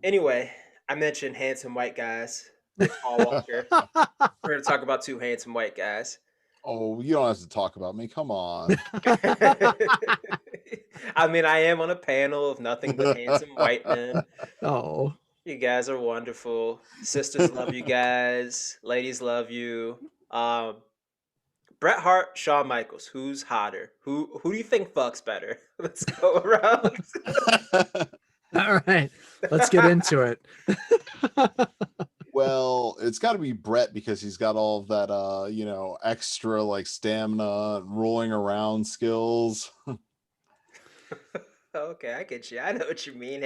Anyway, I mentioned handsome white guys with Paul Walker. We're gonna talk about two handsome white guys. Oh, you don't have to talk about me. Come on. I mean, I am on a panel of nothing but handsome white men. Oh, You guys are wonderful. Sisters love you guys. Ladies love you. Um, Bret Hart, Shawn Michaels. Who's hotter? Who do you think fucks better? Let's go around. all right. Let's get into it. Well, it's got to be Brett because he's got all of that, extra like stamina, rolling around skills. Okay, I get you. I know what you mean.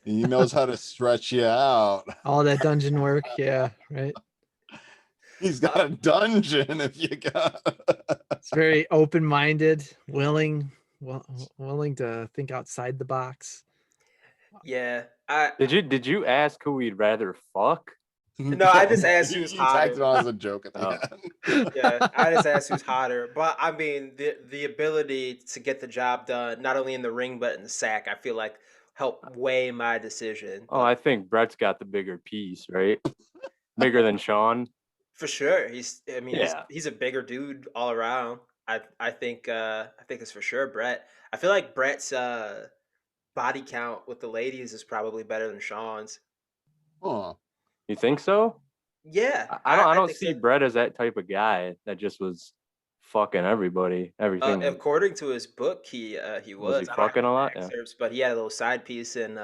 He knows how to stretch you out. All that dungeon work. Yeah, right. He's got a dungeon if you got. It's very open-minded, willing to think outside the box. Yeah, I Did you ask who we'd rather fuck? no, I just asked who's You tagged hotter. it on as a joke at the end. Yeah, I just asked who's hotter. But I mean, the ability to get the job done, not only in the ring but in the sack, I feel like helped weigh my decision. Oh, But I think Brett's got the bigger piece, right? Bigger than Shawn. for sure, I mean, Yeah. he's a bigger dude all around. I think it's for sure Brett. I feel like Brett's body count with the ladies is probably better than Sean's. Huh. You think so? Yeah, I I don't think see so. Brett as that type of guy that just was fucking everybody, everything. According to his book, he Was he was. I don't have fucking a any lot? Yeah. excerpts, but he had a little side piece in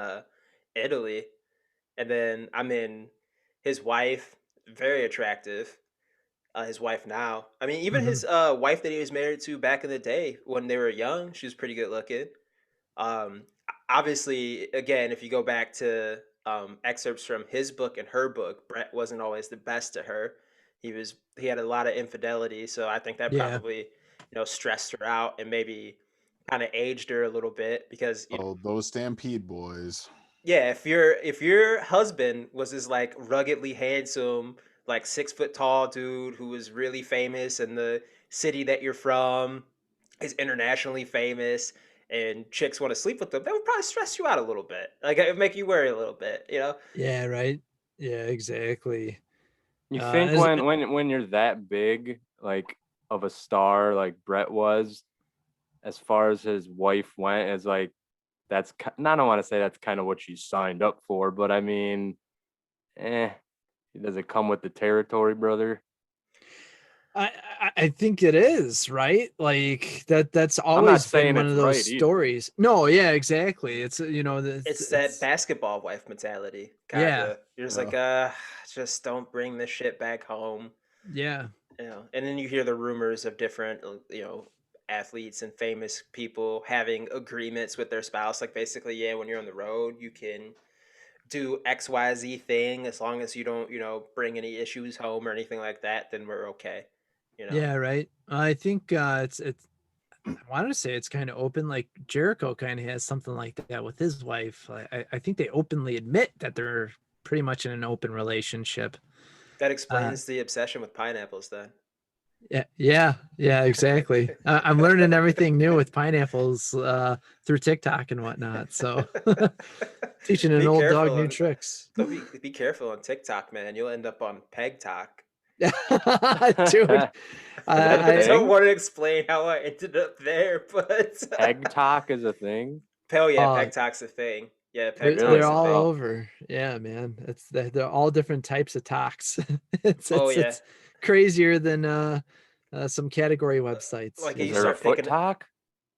Italy, and then I mean, his wife very attractive. His wife now. I mean, even Mhm. his wife that he was married to back in the day when they were young, she was pretty good looking. Obviously, again, if you go back to excerpts from his book and her book, Brett wasn't always the best to her. He had a lot of infidelity, so I think that Yeah. probably stressed her out and maybe kind of aged her a little bit because Oh, those Stampede boys. yeah, if your husband was this like ruggedly handsome, like 6 foot tall dude who was really famous in the city that you're from, is internationally famous, and chicks want to sleep with them, that would probably stress you out a little bit. Like it would make you worry a little bit, you know? Yeah, right. Yeah, exactly. You think Is when you're that big, like of a star, like Brett was, as far as his wife went, as like I don't want to say that's kind of what she signed up for, but I mean, eh, does it come with the territory, brother? I think it is, right? Like that's I'm not always been saying one it's of those right either. stories. No, yeah, exactly. It's It's that it's basketball wife mentality, kind yeah, of. You're just like, Yeah. just don't bring this shit back home. yeah, And then you hear the rumors of different, athletes and famous people having agreements with their spouse. Like basically, yeah, when you're on the road, you can do XYZ thing as long as you don't, bring any issues home or anything like that. Then we're okay. You know. yeah, right. I think it's I want to say it's kind of open. Like Jericho kind of has something like that with his wife. I think they openly admit that they're pretty much in an open relationship. That Uh, explains the obsession with pineapples, then. yeah, yeah, yeah, exactly. I'm learning everything new with pineapples through TikTok and whatnot. So teaching an Be old dog careful new on. tricks. Don't be careful on TikTok, man. You'll end up on Peg Talk. Dude, Is that a I don't thing? want to explain how I ended up there, but Peg talk is a thing. hell yeah, uh, Peg Talk's a thing. Yeah, Peg they're Really? Talk's a all thing. Wow. over. Yeah, man. They're all different types of talks. it's Oh it's yeah, it's crazier than some category websites. like You Is you there know. a start foot picking it. talk?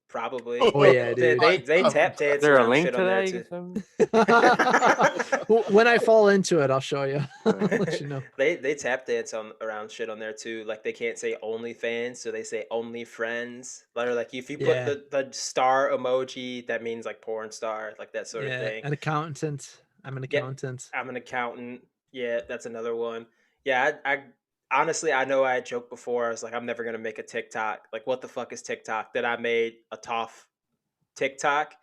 Probably. Oh yeah, They dude. they they tap Is dance there a around link shit to on there that? You too. can send me? When I fall into it, I'll show you. All I'll right. let you know. They tap dance on around shit on there too. Like they can't say OnlyFans, so they say Only Friends. Like if you put Yeah. the star emoji, that means like porn star, like that sort of Yeah, thing. an accountant. I'm an Yeah, accountant. I'm an accountant. Yeah, that's another one. Yeah, I honestly I know I had joked before. I was like, I'm never gonna make a TikTok. Like, what the fuck is TikTok? Then I made a TAWF TikTok,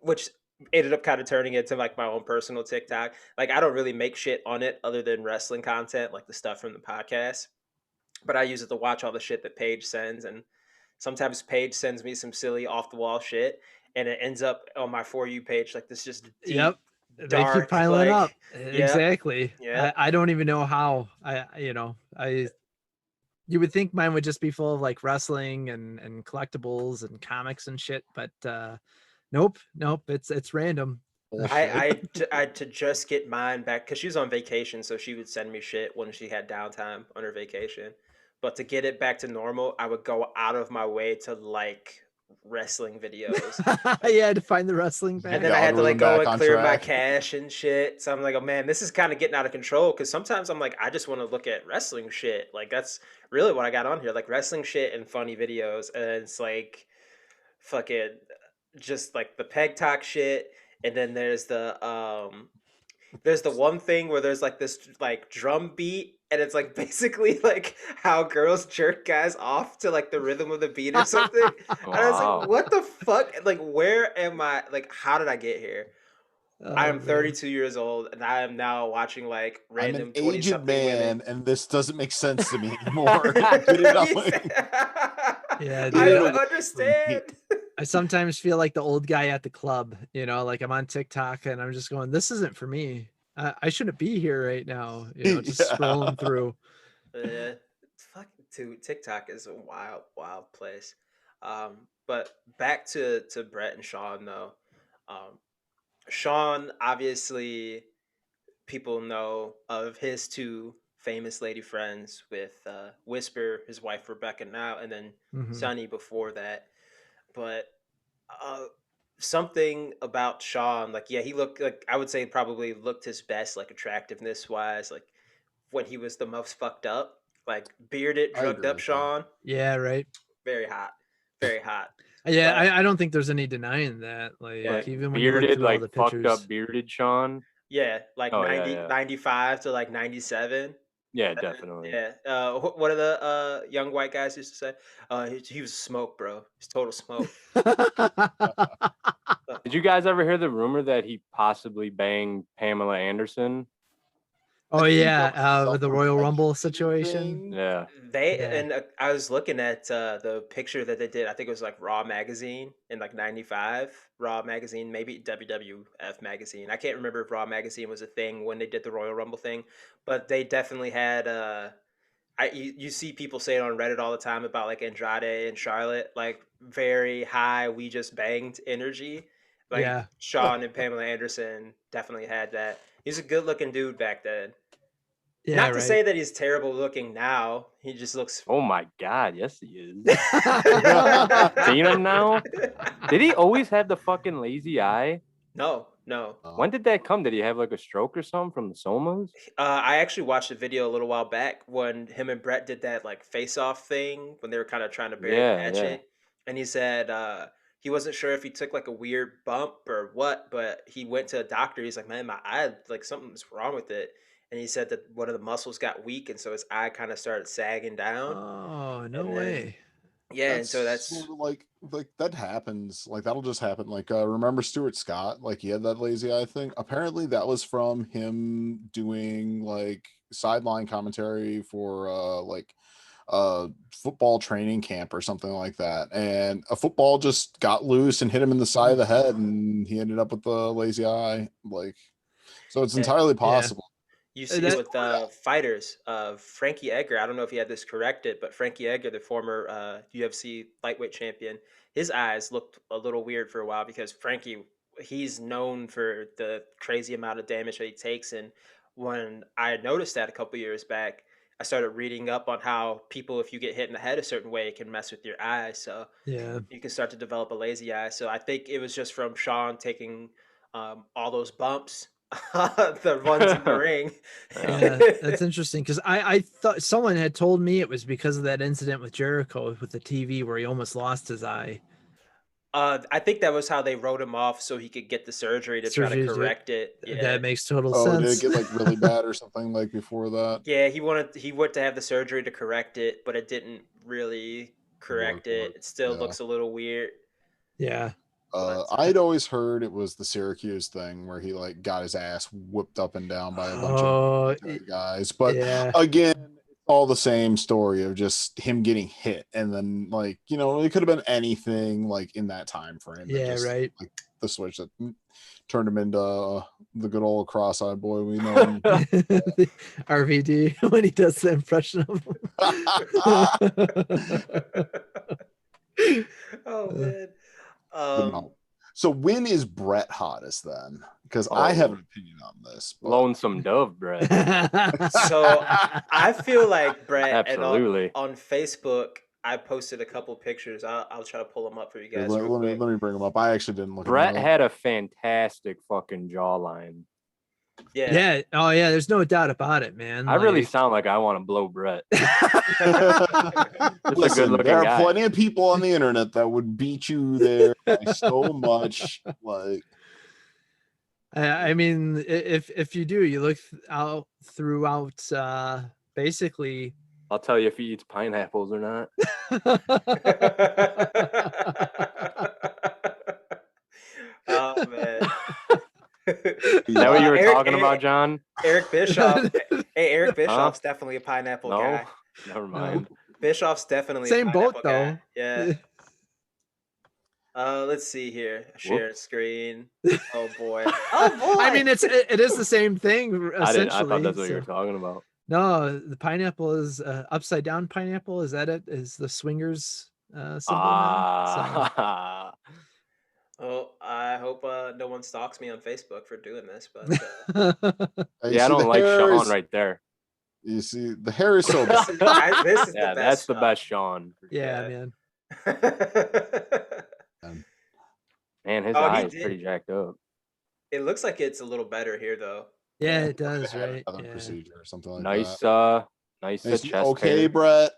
which ended up kind of turning into like my own personal TikTok. Like, I don't really make shit on it other than wrestling content, like the stuff from the podcast. But I use it to watch all the shit that Paige sends, and sometimes Paige sends me some silly off the wall shit. and it ends up on my For You page like this just deep, Yep. They dark, keep piling like, up. yeah, Exactly. yeah. I don't even know how. You would think mine would just be full of like wrestling and collectibles and comics and shit, but nope. It's random. I to just get mine back because she was on vacation, so she would send me shit when she had downtime on her vacation. But to get it back to normal, I would go out of my way to like wrestling videos. Yeah, to find the wrestling back. And then I had to like go and clear my cache and shit. So I'm like, oh man, this is kind of getting out of control. Because sometimes I'm like, I just want to look at wrestling shit. Like that's really what I got on here, like wrestling shit and funny videos. And it's like fucking just like the peg talk shit. And then there's the one thing where there's like this like drum beat and it's like basically like how girls jerk guys off to like the rhythm of the beat or something. And I was like, what the fuck? Like, where am I? Like, how did I get here? I am 32 years old and I am now watching like random I'm an aged man and this doesn't make sense to me anymore. Yeah, I don't understand. I sometimes feel like the old guy at the club, like I'm on TikTok and I'm just going, this isn't for me. I shouldn't be here right now, just scrolling through. Fucking TikTok is a wild, wild place. But back to Bret and Shawn though. Shawn, obviously, people know of his two famous lady friends with Whisper, his wife Rebecca now, and then Sunny before that. But something about Shawn, like, yeah, he looked like, I would say probably looked his best, like attractiveness wise, like when he was the most fucked up, like bearded, drugged up Shawn. Yeah, right. Very hot. Very hot. Yeah, I don't think there's any denying that. Like even when you look through all the pictures. Fucked up bearded Shawn. Yeah, like 95 to like 97. Yeah, definitely. Yeah. What are the young white guys used to say? He was smoke, bro. He's total smoke. Did you guys ever hear the rumor that he possibly banged Pamela Anderson? Oh yeah, with the Royal Rumble situation. Yeah. And I was looking at the picture that they did. I think it was like Raw magazine in like '95. Raw magazine, maybe WWF magazine. I can't remember if Raw magazine was a thing when they did the Royal Rumble thing, but they definitely had. You see people say it on Reddit all the time about like Andrade and Charlotte, like very high. We just banged energy. Like Shawn and Pamela Anderson definitely had that. He's a good looking dude back then. Yeah, not to say that he's terrible looking now. He just looks. Oh my god, yes he is. Seen him now? Did he always have the fucking lazy eye? No. When did that come? Did he have like a stroke or something from the somas? I actually watched a video a little while back when him and Bret did that like face-off thing when they were kind of trying to bury the hatchet, and he said he wasn't sure if he took like a weird bump or what, but he went to a doctor. He's like, man, my eye, like something's wrong with it. And he said that one of the muscles got weak, and so his eye kind of started sagging down. Oh, no way. Yeah, and so that's sort of like that happens. Like that'll just happen. Like remember Stuart Scott? Like he had that lazy eye thing. Apparently that was from him doing like sideline commentary for football training camp or something like that. And a football just got loose and hit him in the side of the head, and he ended up with the lazy eye. Like, so it's entirely possible. You see with fighters, Frankie Edgar, I don't know if he had this corrected, but Frankie Edgar, the former UFC lightweight champion, his eyes looked a little weird for a while because Frankie, he's known for the crazy amount of damage that he takes. And when I noticed that a couple years back, I started reading up on how people, if you get hit in the head a certain way, it can mess with your eyes. So you can start to develop a lazy eye. So I think it was just from Shawn taking all those bumps. The ones in the ring. Yeah, that's interesting because I thought someone had told me it was because of that incident with Jericho with the TV where he almost lost his eye. I think that was how they wrote him off so he could get the surgery to try to correct it. Yeah. That makes total sense. Did it get like really bad or something like before that? Yeah, he went to have the surgery to correct it, but it didn't really correct it. It still looks a little weird. Yeah. I'd always heard it was the Syracuse thing where he like got his ass whipped up and down by a bunch of guys. But again, it's all the same story of just him getting hit, and then like it could have been anything like in that time frame. Yeah, just, right. Like the switch that turned him into the good old cross-eyed boy we know him. The RVD when he does the impression of him. Oh man. But no. So when is Bret hottest then? Because I have an opinion on this. But... Lonesome Dove Bret. So I feel like Bret, Absolutely. And on Facebook, I posted a couple pictures. I'll try to pull them up for you guys. Let me bring them up. I actually didn't look. Bret had a fantastic fucking jawline. Yeah. Yeah. Oh yeah. There's no doubt about it, man. I really sound like I want to blow Bret. Listen, there are plenty of people on the internet that would beat you there by so much. Like, I mean, if you do, you look out throughout basically. I'll tell you if he eats pineapples or not. Oh man. Is that what you were talking about, John? Eric Bischoff. Hey, Eric Bischoff's definitely a pineapple guy. Never mind. Bischoff's definitely same a boat guy. though. Yeah. Let's see here. Share screen. Oh boy. Oh boy. I mean, it is the same thing. Essentially. I thought that's what you were talking about. No, the pineapple is upside down pineapple. Is that it? Is the swingers symbol now? So. Oh, I hope no one stalks me on Facebook for doing this, but yeah, I don't like Shawn right there. You see, the hair is so this is the best that's the best Shawn. Yeah, man. Man, his eye is pretty jacked up. It looks like it's a little better here, though. Yeah, it does, right? Yeah. Procedure or something like nice, that. Nice chest okay, hair. Bret.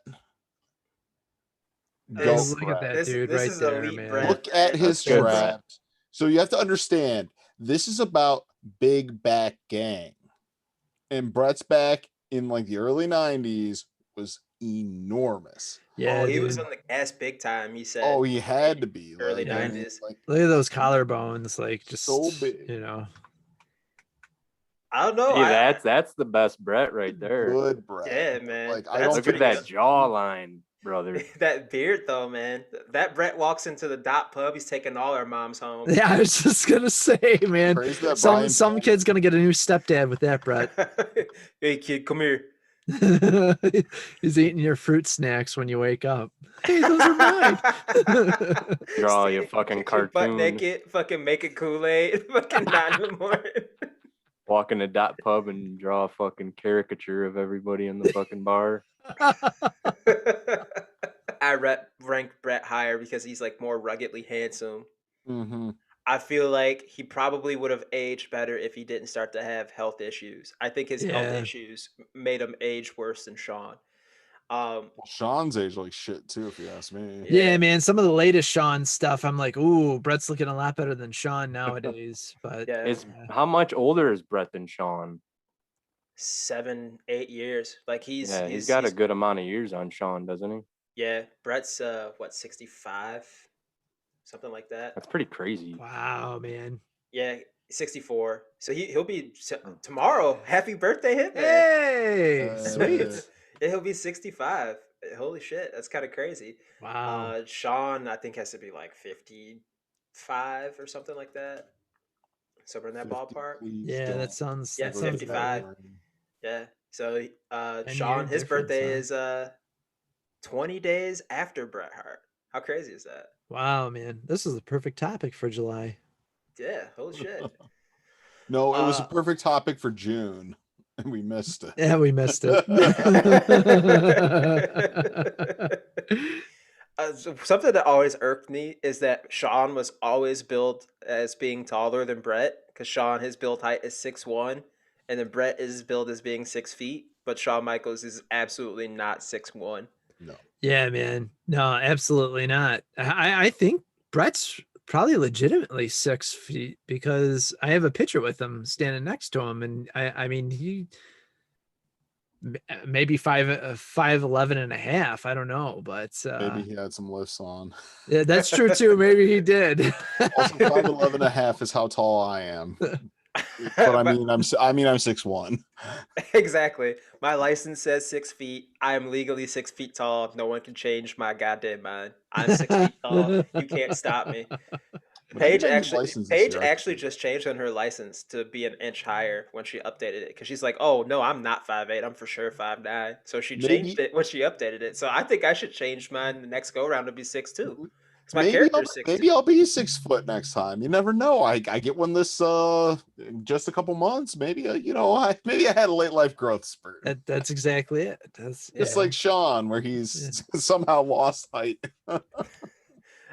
Look at that dude right there, man. Bret. Look at his straps. So you have to understand, this is about big back gang. And Bret's back in like the early 90s was enormous. Yeah, he was on the gas big time, he said. Oh, he had to be. Early 90s. Like, look at those collarbones, like just so big. I don't know. Hey, that's the best Bret right there. Good Bret. Yeah, man. Like, look at that jawline, brother. That beard, though, man. That Bret walks into the dot pub, he's taking all our moms home. Yeah, I was just gonna say, man. Some kid's gonna get a new stepdad with that, Bret. Hey, kid, come here. He's eating your fruit snacks when you wake up. Hey, those are mine. Draw you fucking cartoon. Butt naked, fucking making Kool-Aid, fucking 9 in the morning. Walk in the dot pub and draw a fucking caricature of everybody in the fucking bar. I rank Bret higher because he's like more ruggedly handsome. Mm-hmm. I feel like he probably would have aged better if he didn't start to have health issues. I think his health issues made him age worse than Shawn. Shawn's aged like shit too, if you ask me. Yeah, man. Some of the latest Shawn stuff, I'm like, ooh, Bret's looking a lot better than Shawn nowadays. But how much older is Bret than Shawn? 7-8 years. Like he's got a good amount of years on Shawn, doesn't he? Yeah, Bret's 65, something like that. That's pretty crazy. Wow, man. Yeah, 64. So he'll be tomorrow. Happy birthday, Hitman! Hey, sweet. Yeah, he'll be 65. Holy shit, that's kind of crazy. Wow. Shawn, I think, has to be like 55 or something like that. Somewhere in that ballpark. Yeah, that sounds. Yeah, 55. Yeah. So Shawn, his birthday is 20 days after Bret Hart. How crazy is that? Wow, man. This is the perfect topic for July. Yeah, holy shit. No, it was a perfect topic for June, and we missed it. Yeah, we missed it. Something that always irked me is that Shawn was always billed as being taller than Bret, because Shawn, his build height is 6'1", and then Bret is billed as being 6 feet, but Shawn Michaels is absolutely not 6'1". No. Yeah, man. No, absolutely not. I think Bret's probably legitimately 6 feet because I have a picture with him standing next to him, and I mean he maybe 5'11" and a half. I don't know, but maybe he had some lifts on. Yeah, that's true too. Maybe he did. Also, 5'11" and a half is how tall I am. But I mean, I'm 6'1". Exactly. My license says 6 feet. I am legally 6 feet tall. No one can change my goddamn mind. I'm 6 feet tall. You can't stop me. When I get my new license this Paige year, I can actually do just changed on her license to be an inch higher when she updated it because she's like, "Oh no, I'm not 5'8". I'm for sure 5'9". So she changed maybe it when she updated it. So I think I should change mine the next go round to be 6'2". Because my maybe character is 6'2". I'll be 6 foot next time. You never know. I get one this in just a couple months. Maybe maybe I had a late life growth spurt. That's exactly it. That's It's Yeah. like Shawn, where he's somehow lost height.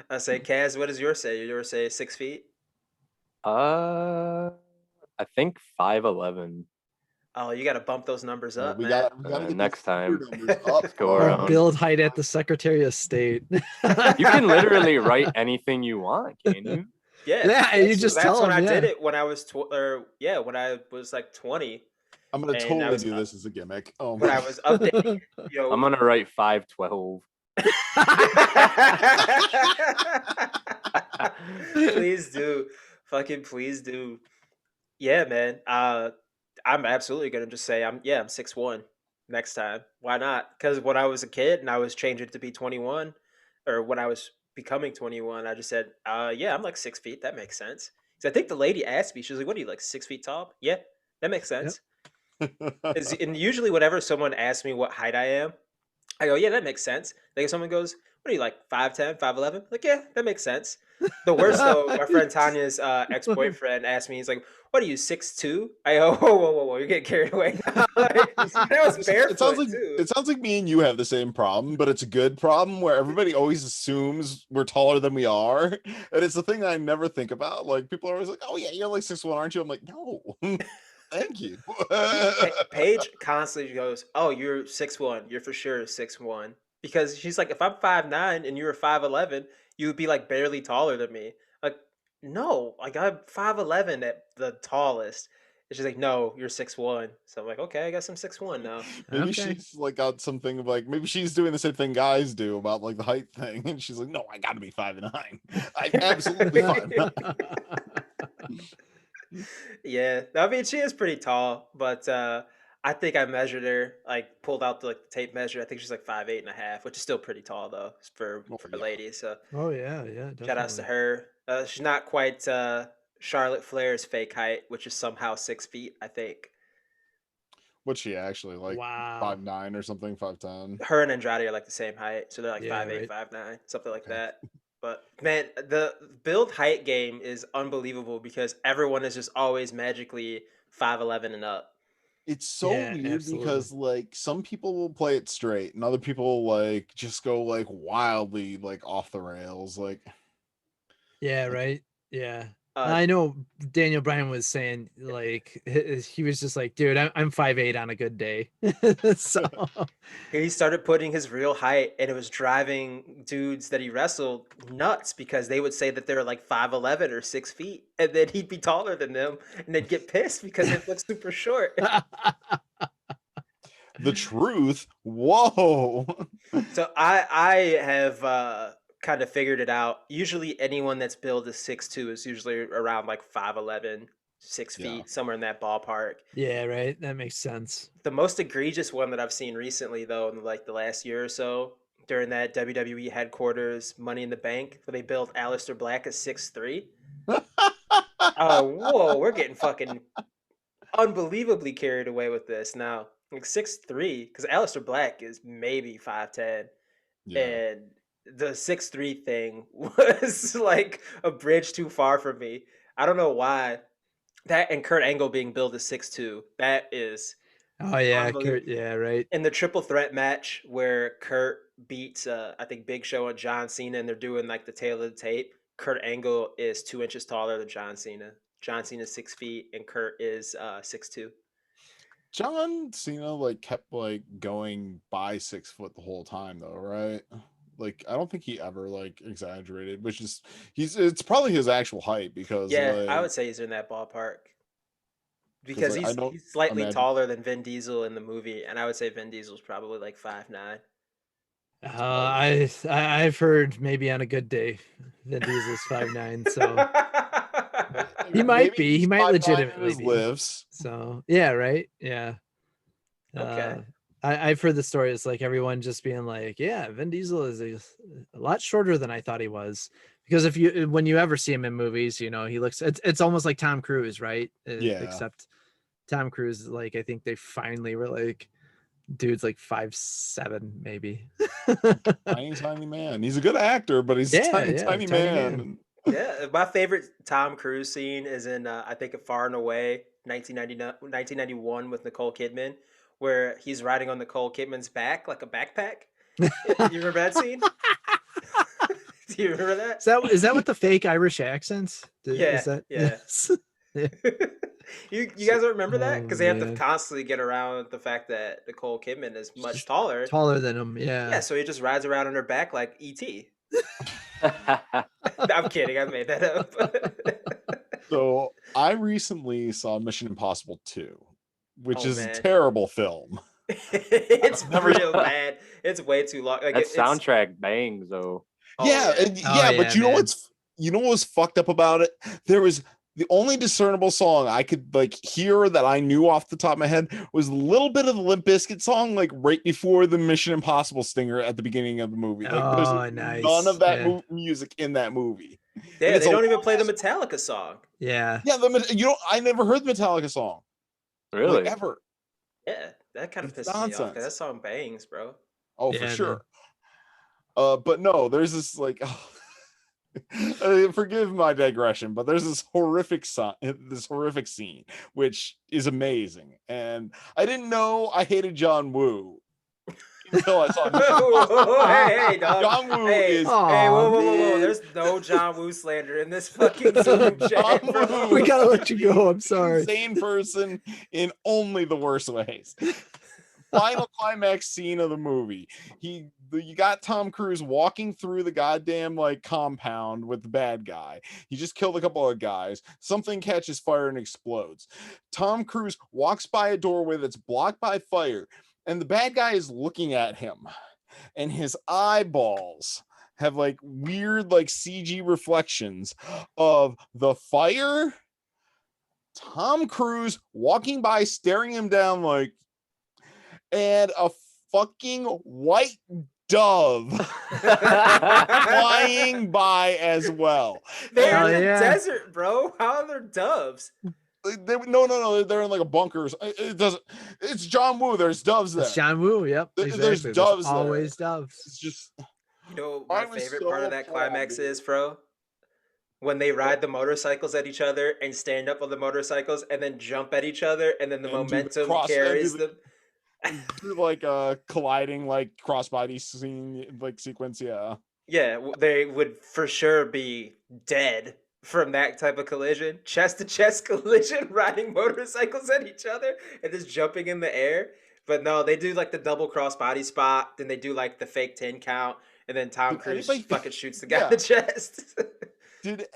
I say, Kaz, what does yours say? Yours say 6 feet? I think 5'11". Oh, you got to bump those numbers Well, up, we man. got to get Next these computer time. numbers up. Let's go around. build height at the Secretary of State. You can literally write anything you want, can you? Yeah, you just that's tell when them, I did yeah. it when I was when I was like 20. I'm gonna And I totally was do this as a gimmick. Oh when my! I was updating, I'm gonna write 5'12". Please do, fucking please do. Yeah, man. I'm absolutely gonna just say I'm 6'1" next time. Why not? Because when I was a kid and I was changing to be 21, or when I was becoming 21, I just said, yeah, I'm like 6 feet. That makes sense. Because I think the lady asked me, she was like, "What are you, like 6 feet tall?" Yeah, that makes sense. And usually, whenever someone asks me what height I am, I go, "Yeah, that makes sense." Like if someone goes, "What are you, like 5'10", 5'11"? Like, yeah, that makes sense. The worst though, my friend Tanya's ex-boyfriend asked me, he's like, "What are you, 6'2"? I go, whoa, you're getting carried away now. Like, and I was barefoot too. It sounds like me and you have the same problem, but it's a good problem where everybody always assumes we're taller than we are, and it's the thing I never think about. Like people are always like, "Oh yeah, you're like 6'1", aren't you?" I'm like, "No, thank you." Paige constantly goes, "Oh, you're 6'1". You're for sure 6'1". Because she's like, if I'm 5'9" and you were 5'11", you would be like barely taller than me. Like, no, like I'm 5'11" at the tallest. And she's like, "No, you're 6'1". So I'm like, okay, I guess I'm 6'1" now. Maybe Okay. she's like got something of like maybe she's doing the same thing guys do about like the height thing, and she's like, "No, I got to be 5'9". I'm absolutely 5'9". Yeah, I mean, she is pretty tall, but I think I measured her, like pulled out the tape measure. I think she's like 5'8.5", which is still pretty tall though for Oh, a yeah. lady. So Oh yeah, shout outs to definitely. her. She's not quite Charlotte Flair's fake height, which is somehow 6 feet, I think. What's she actually like? Wow. 5'9" or something, 5'10"? Her and Andrade are like the same height, so they're like Yeah, 5'8", right. 5'9", something like Okay. that. But man, the build height game is unbelievable because everyone is just always magically 5'11" and up. It's so Yeah, weird absolutely. because like some people will play it straight and other people like just go like wildly like off the rails. Like Yeah, right. Yeah. Uh, I know Daniel Bryan was saying like he was just like, dude, I'm 5'8" on a good day. So he started putting his real height, and it was driving dudes that he wrestled nuts because they would say that they're like 5'11" or 6 feet, and then he'd be taller than them, and they'd get pissed because it looks super short. the truth. Whoa. So I have kind of figured it out. Usually anyone that's billed as 6'2" is usually around like 5'11", 6 Yeah. feet, somewhere in that ballpark. yeah, right. That makes sense. The most egregious one that I've seen recently, though, in like the last year or so, during that WWE headquarters Money in the Bank, where they built Aleister Black as 6'3". Whoa, we're getting fucking unbelievably carried away with this now. Like 6'3", because Aleister Black is maybe 5'10", Yeah. and the 6'3" thing was like a bridge too far for me. I don't know why. That and Kurt Angle being billed as 6'2", that is Oh yeah, unbelievable. Kurt, yeah, right. In the triple threat match where Kurt beats I think Big Show and John Cena, and they're doing like the tail of the tape, Kurt Angle is 2 inches taller than John Cena. John Cena's 6 feet and Kurt is 6'2". John Cena like kept like going by 6 foot the whole time though, right? Like I don't think he ever like exaggerated, which is it's probably his actual height because Yeah, I like would say he's in that ballpark because because like I don't he's slightly imagine taller than Vin Diesel in the movie, and I would say Vin Diesel's probably like 5'9". I've heard maybe on a good day Vin Diesel's 5'9", so He might maybe be. He might sideline legitimately his be. lives. So yeah, right. Yeah. Okay. I've heard the story. It's like everyone just being like, yeah, Vin Diesel is a lot shorter than I thought he was. Because when you ever see him in movies, you know, he looks, it's almost like Tom Cruise, right? Yeah. Except Tom Cruise, like, I think they finally were like, dude's like 5'7", maybe. Tiny man. He's a good actor, but he's a tiny man. Yeah, my favorite Tom Cruise scene is in I think a Far and Away 1991 with Nicole Kidman, where he's riding on Nicole Kidman's back like a backpack. You remember that scene? Do you remember that? Is that with the fake Irish accents? Yeah, Is that yeah. Yeah. You guys don't remember that? Because they have to man. constantly get around the fact that Nicole Kidman is much Just taller. Taller than him, yeah. Yeah, so he just rides around on her back like E.T. I'm kidding. I made that up. So I recently saw Mission Impossible 2, which Oh, is a man. terrible film. It's real bad. It's way too long. Like That it's soundtrack bangs though. Oh, yeah, yeah. but you know man. what was fucked up about it? There was the only discernible song I could like hear that I knew off the top of my head was a little bit of the Limp Bizkit song, like right before the Mission Impossible stinger at the beginning of the movie. Like there's nice. none of that Yeah. music in that movie. Yeah, they don't even play the Metallica song. Yeah. Yeah, I never heard the Metallica song. Really? Like, ever. Yeah, that kind of It's pisses me off nonsense. because that song bangs, bro. Oh, Yeah, for man. sure. But no, there's this like forgive my digression, but there's this horrific scene which is amazing, and I didn't know I hated John Woo until I saw Hey, dog. John Woo Hey, is hey, whoa. man. There's no John Woo slander in this fucking Zoom chat, John bro. Woo We gotta let you go. I'm is sorry. an insane person in only the worst ways. Final climax scene of the movie. You got Tom Cruise walking through the goddamn like compound with the bad guy. He just killed a couple of guys. Something catches fire and explodes. Tom Cruise walks by a doorway that's blocked by fire, and the bad guy is looking at him, and his eyeballs have like weird like CG reflections of the fire. Tom Cruise walking by, staring him down like, and a fucking white dove flying by as well. They're Hell in the yeah. desert, bro. How are there doves? No, they're in like a bunker. It doesn't. It's John Woo. There's doves there. It's John Woo. Yep. There's Exactly. doves there. Always doves. It's just. You know what I my was favorite so part of that appalled, climax dude. is, bro? When they ride the motorcycles at each other and stand up on the motorcycles and then jump at each other and then the And do the momentum cross- and do carries the- them. like a colliding like crossbody scene like sequence. Yeah. Yeah, they would for sure be dead from that type of collision. Chest to chest collision, riding motorcycles at each other and just jumping in the air. But no, they do like the double crossbody spot, then they do like the fake 10 count, and then Tom Did Cruise anybody- fucking shoots the guy in the chest. Did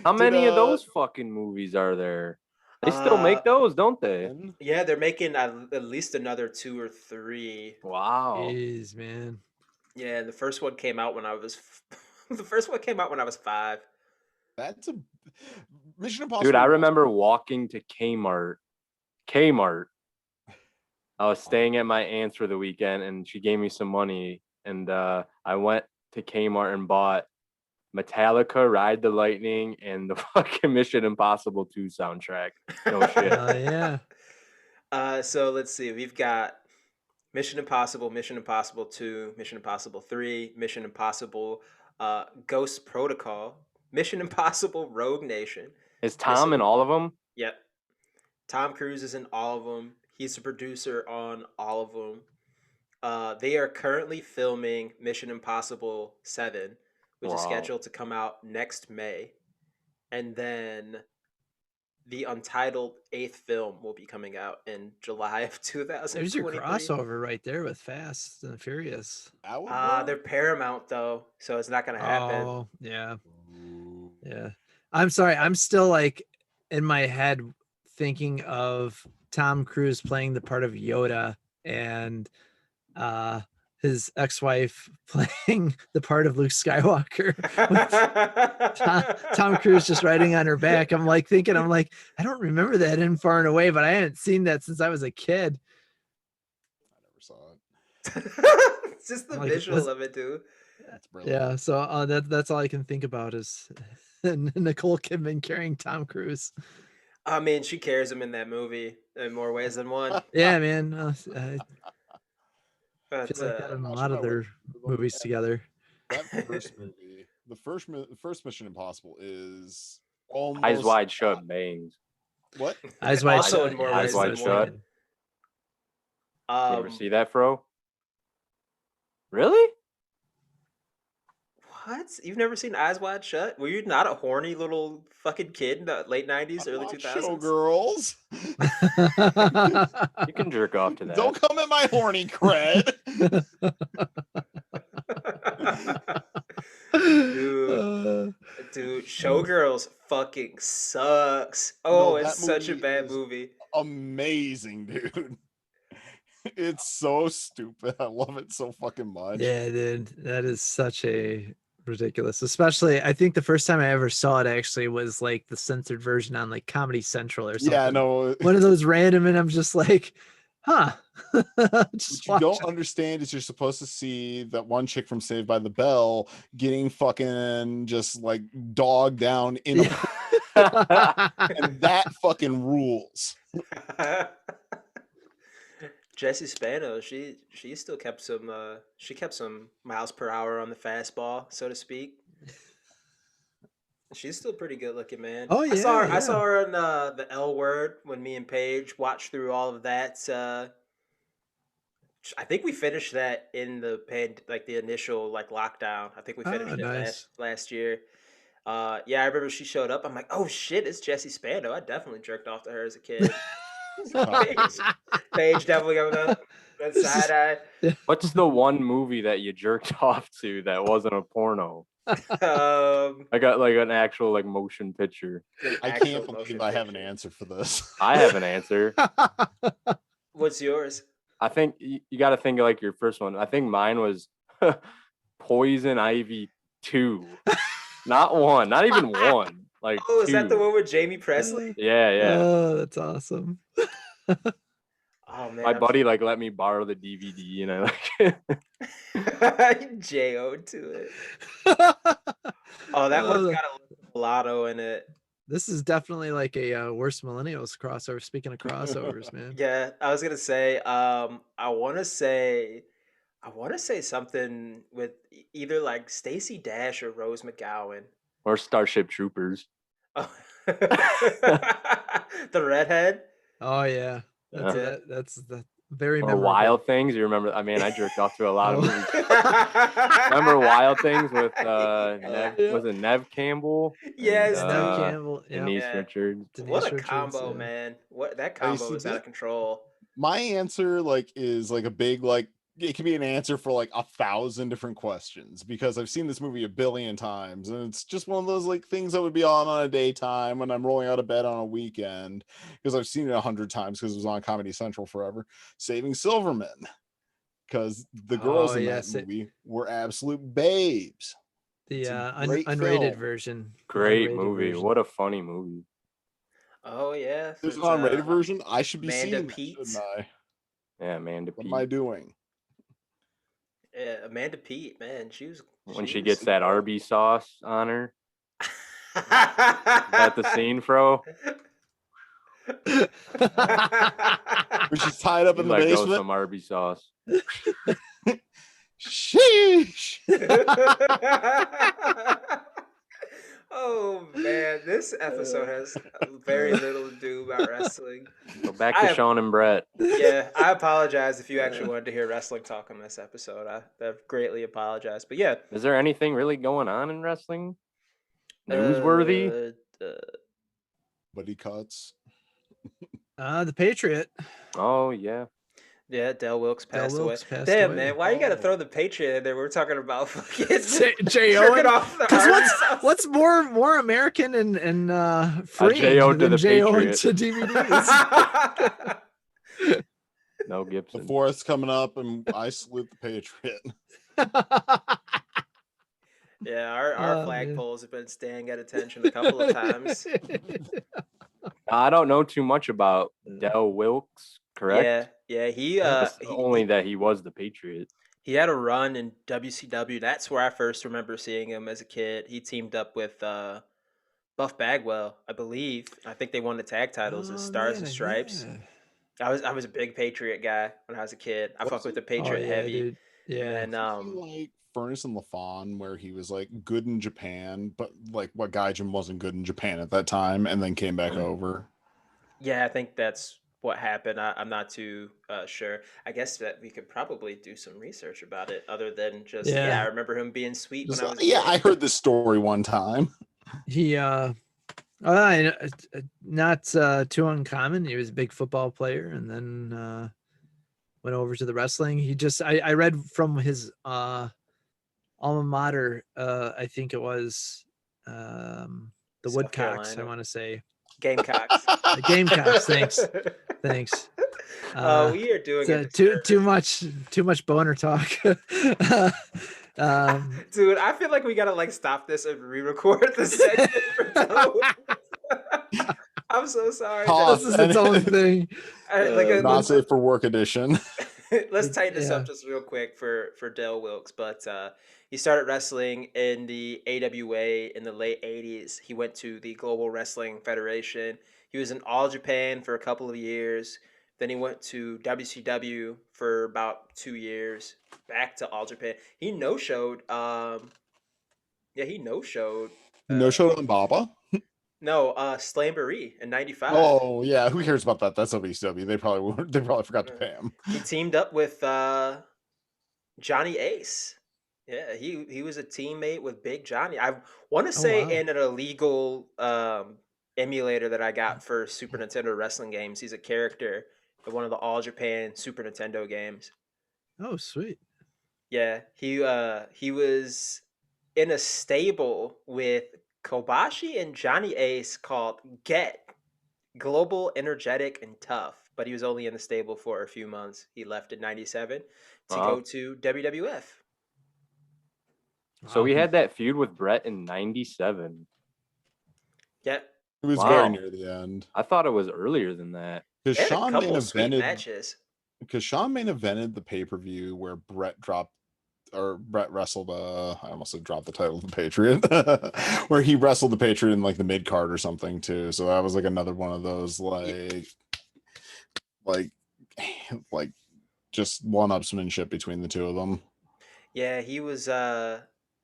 How many of those fucking movies are there? They still make those, don't they? Yeah, they're making at least another 2 or 3. Wow. Jeez, man. Yeah, the first one came out when I was the first one came out when I was 5. That's a Mission Impossible. Dude, I remember walking to Kmart. I was staying at my aunt's for the weekend, and she gave me some money, and I went to Kmart and bought Metallica, Ride the Lightning, and the fucking Mission Impossible 2 soundtrack. No shit. Yeah. So let's see. We've got Mission Impossible 2, Mission Impossible 3, Mission Impossible Ghost Protocol, Mission Impossible Rogue Nation. Is Tom in all of them? Yep. Tom Cruise is in all of them. He's a producer on all of them. They are currently filming Mission Impossible 7, which is scheduled to come out next May. And then the untitled 8th film will be coming out in July of 2023. There's your crossover right there with Fast and Furious. They're Paramount though, so it's not gonna happen. Oh, yeah. Yeah. I'm sorry. I'm still like in my head thinking of Tom Cruise playing the part of Yoda and his ex-wife playing the part of Luke Skywalker with Tom Cruise just riding on her back. I'm like, I don't remember that in Far and Away, but I hadn't seen that since I was a kid. I never saw it. It's just the Like, visual of it, dude. That's brilliant. Yeah, so that's all I can think about is Nicole Kidman carrying Tom Cruise. I mean, she carries him in that movie in more ways than one. Yeah, man. I But feel like that in a Watch lot my of their way. movies together. That first movie, the first Mission Impossible is almost Eyes Wide Shut bangs. What? Eyes Wide Also Shut. in more yeah, ways Wide that's than one. wicked. You ever Um, see that, Fro? Really? what? You've never seen Eyes Wide Shut? Were you not a horny little fucking kid in the late 90s, I early watch 2000s? Showgirls. You can jerk off to that. Don't come at my horny cred. Dude, Showgirls fucking sucks. Oh, No, it's that such a movie bad is movie. Amazing, dude. It's so stupid. I love it so fucking much. Yeah, dude, that is such a ridiculous. Especially, I think the first time I ever saw it actually was like the censored version on like Comedy Central or something. Yeah, no. One of those random, and I'm just like, huh. What you don't understand is you're supposed to see that one chick from Saved by the Bell getting fucking just like dogged down in a and that fucking rules. Jessie Spano, she still kept some miles per hour on the fastball, so to speak. She's still pretty good looking, man. Oh, I saw her. yeah, I saw her in the L Word when me and Paige watched through all of that. I think we finished that in the initial like lockdown. I think we finished it nice. last year. Yeah, I remember she showed up. I'm like, oh shit, it's Jessie Spano. I definitely jerked off to her as a kid. Paige definitely got that side eye. What's the one movie that you jerked off to that wasn't a porno? I got like an actual like motion picture. I can't believe I have an answer for this. I have an answer. What's yours? I think you got to think of like your first one. I think mine was Poison Ivy 2. Not one, not even one. Like, oh, is 2. that the one with Jamie Presley? Yeah, yeah. Oh, that's awesome. Oh man, My buddy like let me borrow the DVD, and I like J.O. to it. Oh, that one's got a mulatto in it. This is definitely like a Worst Millennials crossover. Speaking of crossovers, man. Yeah, I was gonna say, I want to say something with either like Stacey Dash or Rose McGowan. or Starship Troopers. Oh. The redhead. Oh yeah, that's Yeah. that's the very Or memorable. Wild Things. You remember? I mean, I jerked off to a lot of movies. Remember Wild Things with was it Nev Campbell? Yes, and, Nev Campbell. Yeah. Denise Yeah. Richards. What a Richards, combo, yeah. man! What that Hey, combo see, is out of control. My answer like is like a big like it can be an answer for like 1,000 different questions because I've seen this movie a billion times and it's just one of those like things that would be on a daytime when I'm rolling out of bed on a weekend because I've seen it 100 times because it was on Comedy Central forever. Saving Silverman, because the girls in that movie were absolute babes. The It's a unrated great film. version. Great Unrated movie. version. What a funny movie. Oh yeah, There's an it's, unrated version. I should be Amanda seeing that, Peet. shouldn't I? Yeah, Amanda What am I Peet. doing? Yeah, Amanda Peet, man, she was When she was- gets that Arby's sauce on her. Is that the scene, Fro? When she's tied up You in the let go basement. some Arby's sauce. Sheesh. Oh man, this episode has very little to do about wrestling. Go back I to have- Shawn and Bret. Yeah, I apologize if you actually wanted to hear wrestling talk on this episode. I greatly apologize. But yeah, Is there anything really going on in wrestling? Newsworthy? Buddy cuts. The Patriot. Oh yeah. Yeah, Del Wilkes passed away. Wilkes passed Damn, away. man, why you gotta Oh. throw the Patriot in there? We're talking about fucking Jay jerking Owen. off the Because Arkansas. what's more American and free J.O. to than the J.O. Patriot. to DVDs? No The Gibson. fourth's coming up, and I salute the Patriot. Yeah, our flagpoles have been staying at attention a couple of times. I don't know too much about Del Wilkes, correct? Yeah, Only that he was the Patriot. he had a run in WCW. That's where I first remember seeing him as a kid. He teamed up with Buff Bagwell, I believe. I think they won the tag titles as Stars and Stripes. Yeah. I was a big Patriot guy when I was a kid. I fuck with the Patriot heavy. Dude. Yeah. And then Like Furnace and LaFawn, where he was like good in Japan, but like what Gaijin wasn't good in Japan at that time, and then came back over. yeah, I think that's what happened. I'm not too sure. I guess that we could probably do some research about it, other than just I remember him being sweet when I was I heard this story one time. He not too uncommon. He was a big football player, and then went over to the wrestling. He just I read from his alma mater. I think it was the South Woodcocks. Carolina. I want to say Gamecocks. the Gamecocks. Thanks. We are doing it too much boner talk. Dude, I feel like we gotta like stop this and re-record the segment for Doe. I'm so sorry. This is its own thing. Not safe for work edition. Let's tighten this up just real quick for Del Wilkes. But he started wrestling in the AWA in the late 80s. He went to the Global Wrestling Federation. He was in All Japan for a couple of years. Then he went to WCW for about 2 years. Back to All Japan. He no-showed. He no-showed. No-showed on Baba? No, Slamboree in '95. Oh yeah, who cares about that? That's WCW. They probably forgot to pay him. He teamed up with Johnny Ace. Yeah, he was a teammate with Big Johnny. I want to say in an illegal emulator that I got for Super Nintendo wrestling games. He's a character in one of the All Japan Super Nintendo games. Oh, sweet. Yeah, he was in a stable with Kobashi and Johnny Ace called Get Global, Energetic, and Tough. But he was only in the stable for a few months. He left in '97 to go to WWF. So we had that feud with Bret in '97. Yep. It was very near the end. I thought it was earlier than that. Because Shawn main evented matches. Because Shawn main evented the pay-per-view where Bret wrestled I almost said dropped the title of the Patriot. Where he wrestled the Patriot in like the mid card or something too. So that was like another one of those like just one-upsmanship between the two of them. Yeah, he was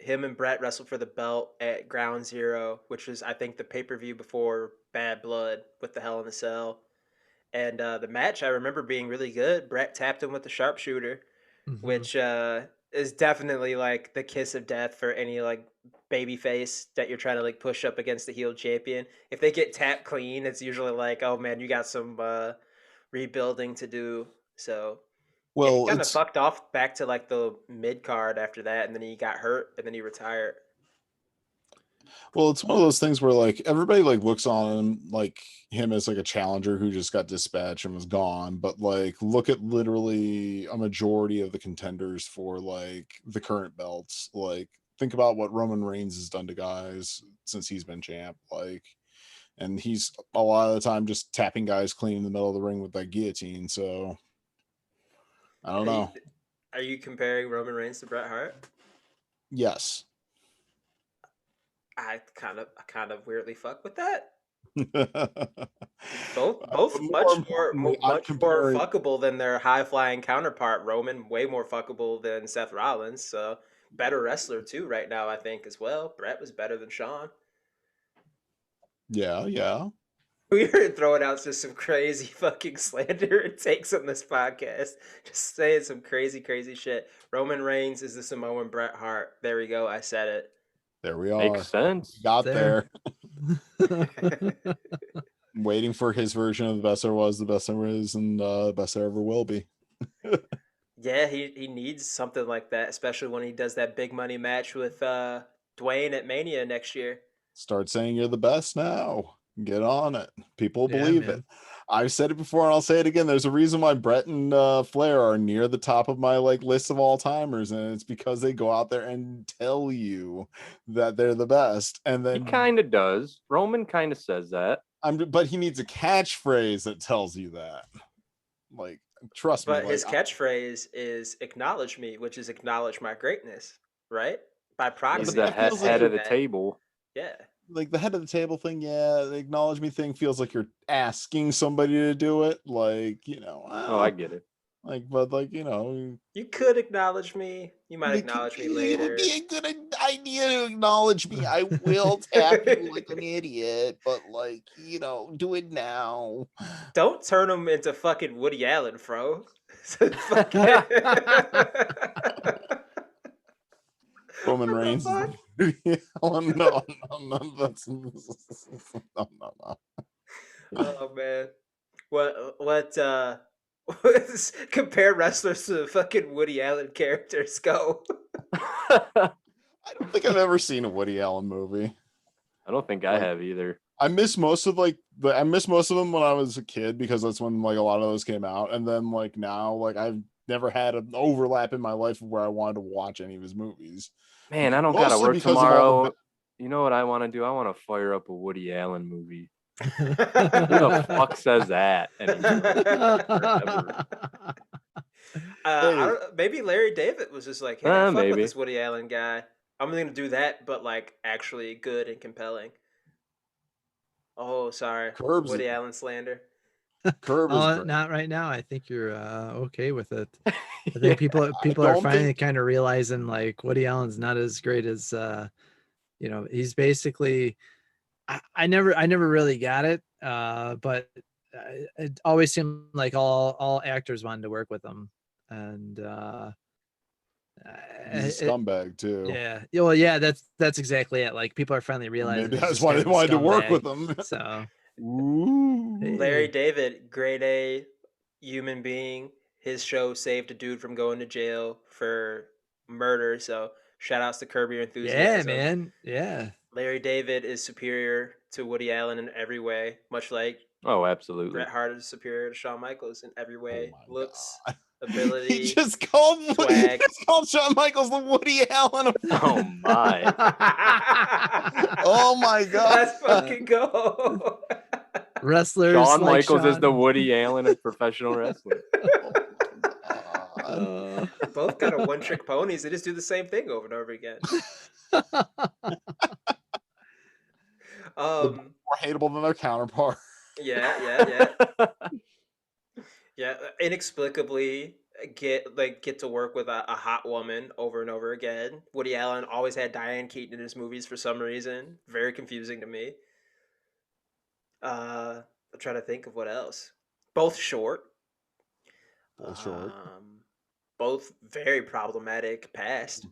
him and Bret wrestled for the belt at Ground Zero, which was I think the pay-per-view before Bad Blood with the Hell in a Cell. And the match I remember being really good. Bret tapped him with the sharpshooter, which is definitely like the kiss of death for any like baby face that you're trying to like push up against the heel champion. If they get tapped clean, it's usually like, oh man, you got some rebuilding to do. So he kind of fucked off back to like the mid card after that, and then he got hurt, and then he retired. Well, it's one of those things where like everybody like looks on him like him as like a challenger who just got dispatched and was gone, but like look at literally a majority of the contenders for like the current belts. Like think about what Roman Reigns has done to guys since he's been champ, like, and he's a lot of the time just tapping guys clean in the middle of the ring with that guillotine. So I don't know. Are you comparing Roman Reigns to Bret Hart? Yes. I kind of weirdly fuck with that. both much more fuckable than their high flying counterpart. Roman way more fuckable than Seth Rollins. So better wrestler too right now, I think as well. Bret was better than Shawn. Yeah. We are throwing out just some crazy fucking slander and takes on this podcast. Just saying some crazy shit. Roman Reigns is the Samoan Bret Hart. There we go. I said it. There we are. Makes sense. Got there. Waiting for his version of the best there was, the best there is, and the best there ever will be. Yeah, he needs something like that, especially when he does that big money match with Dwayne at Mania next year. Start saying you're the best now. Get on it. People believe it. I've said it before and I'll say it again. There's a reason why Brett and Flair are near the top of my like list of all timers, and it's because they go out there and tell you that they're the best. And He then kind of does. Roman kind of says that. but he needs a catchphrase that tells you that. Like, trust me. But Like, his catchphrase is "acknowledge me," which is acknowledge my greatness, right? By He's proxy, the that feels like head of the that. table. Yeah. like the head of the table thing, yeah, the acknowledge me thing feels like you're asking somebody to do it. Like, Oh, I get it. like, but like, you know, You could acknowledge me. You might acknowledge me it later. would be a good idea to acknowledge me. I will tap you like an idiot, but like, you know, do it now. Don't turn him into fucking Woody Allen, bro. Roman What the Reigns is fuck? the oh, no, that's no. Oh man. What compare wrestlers to fucking Woody Allen characters go? I don't think I've ever seen a Woody Allen movie. I don't think I have either. I miss most of them when I was a kid because that's when like a lot of those came out, and then like now like I've never had an overlap in my life where I wanted to watch any of his movies. Man, I don't gotta Mostly work because of all tomorrow. the- You know what I want to do? I want to fire up a Woody Allen movie. Who the fuck says that anymore? I don't, maybe Larry David was just like, "Hey, man, fuck with Maybe. this Woody Allen guy. I'm gonna do that, but like actually good and compelling." Oh, sorry, Curbs Woody Allen slander. Curb is great. Not right now. I think you're okay with it. I think people are don't finally think- kind of realizing like Woody Allen's not as great as you know, he's basically I never really got it. But it always seemed like all actors wanted to work with him. And He's a scumbag too. yeah. Well, yeah, that's exactly it. Like people are finally realizing Maybe he's that's just why kind they of a wanted to work scumbag. with him. So Ooh. Larry hey. David, grade A human being. His show saved a dude from going to jail for murder. So shout outs to Curb Your Yeah, Enthusiasm. man. Yeah. Larry David is superior to Woody Allen in every way, much like Oh, absolutely. Bret Hart is superior to Shawn Michaels in every way. my Looks, God. ability. He just called swag. Shawn Michaels the Woody Allen of Oh my. Oh my God. Let's fucking go. Wrestlers Shawn like Michaels is the Shawn. Woody Allen of professional wrestling. Both kind of one trick ponies. They just do the same thing over and over again. More hateable than their counterpart. Yeah. Inexplicably get to work with a hot woman over and over again. Woody Allen always had Diane Keaton in his movies for some reason. Very confusing to me. I'm trying to think of what else. Both short. Both very problematic past.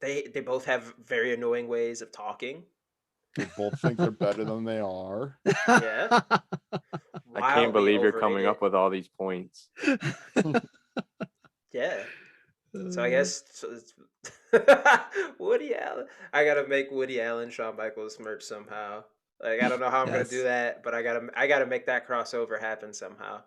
They both have very annoying ways of talking. They both think they're better than they are. Yeah. I can't believe you're coming up with all these points. Yeah. So I guess Woody Allen. I gotta make Woody Allen Shawn Michaels merch somehow. Like I don't know how I'm gonna do that, but I gotta make that crossover happen somehow.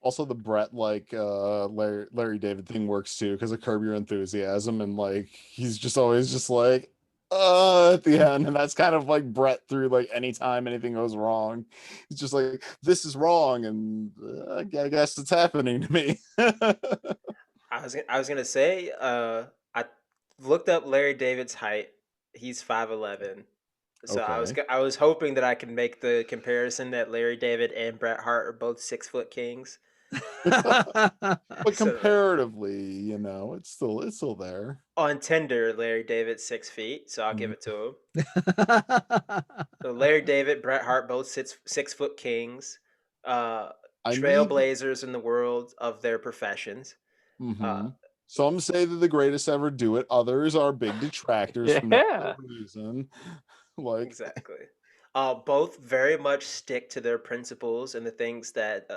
Also, the Brett Larry David thing works too because of Curb Your Enthusiasm, and like he's just always just like at the end, and that's kind of like Brett through like anytime anything goes wrong, it's just like this is wrong, and I guess it's happening to me. I was gonna say I looked up Larry David's height. He's 5'11". So Okay. I was hoping that I could make the comparison that Larry David and Bret Hart are both 6 foot kings. But comparatively, you know, it's still there. On Tinder, Larry David's 6 feet, so I'll give it to him. So Larry David, Bret Hart, both 6 foot kings, trailblazers in the world of their professions. Some say they're the greatest ever do it. Others are big detractors for no reason. Like exactly. Both very much stick to their principles and the things that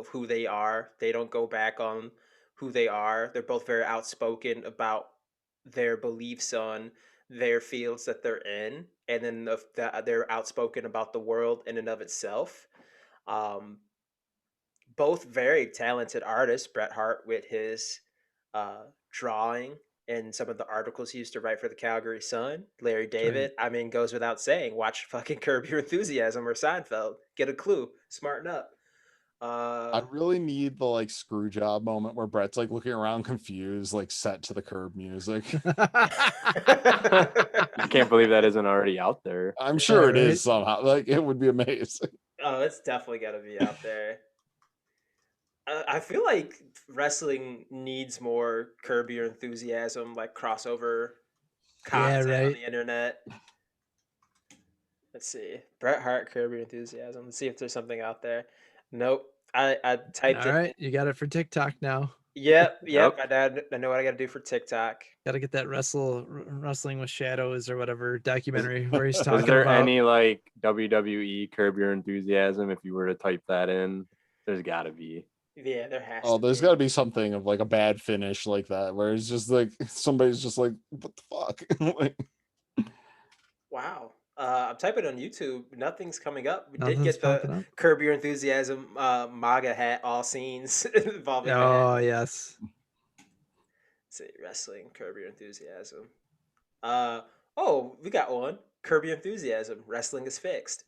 who they are. They don't go back on who they are. They're both very outspoken about their beliefs on their fields that they're in, and then they're outspoken about the world in and of itself. Um, Both very talented artists. Bret Hart with his drawing and some of the articles he used to write for the Calgary Sun. Larry David, I mean, goes without saying. Watch fucking Curb Your Enthusiasm or Seinfeld. Get a clue. Smarten up. I really need the like screw job moment where Brett's like looking around confused, like set to the Curb music. I can't believe that isn't already out there. I'm sure it right? is somehow. Like it would be amazing. Oh, it's definitely got to be out there. I feel like wrestling needs more Curb Your Enthusiasm, like crossover content on right. the internet. Let's see. Bret Hart, Curb Your Enthusiasm. Let's see if there's something out there. Nope. I typed All it. right, you got it for TikTok now. Yep. Yep. I know what I got to do for TikTok. Got to get that wrestling with shadows or whatever documentary where he's Is talking there about. any like WWE Curb Your Enthusiasm? If you were to type that in, there's got to be. Yeah, there has Oh, to there's be. got to be something of like a bad finish like that, where it's just like somebody's just like, what the fuck? Like, Wow. I'm typing on YouTube. Nothing's coming up. We did Nothing's get the popping up. Curb Your Enthusiasm MAGA hat, all scenes involving Oh that. yes. Let's see, wrestling, Curb Your Enthusiasm. We got one. Curb Your Enthusiasm. Wrestling is fixed.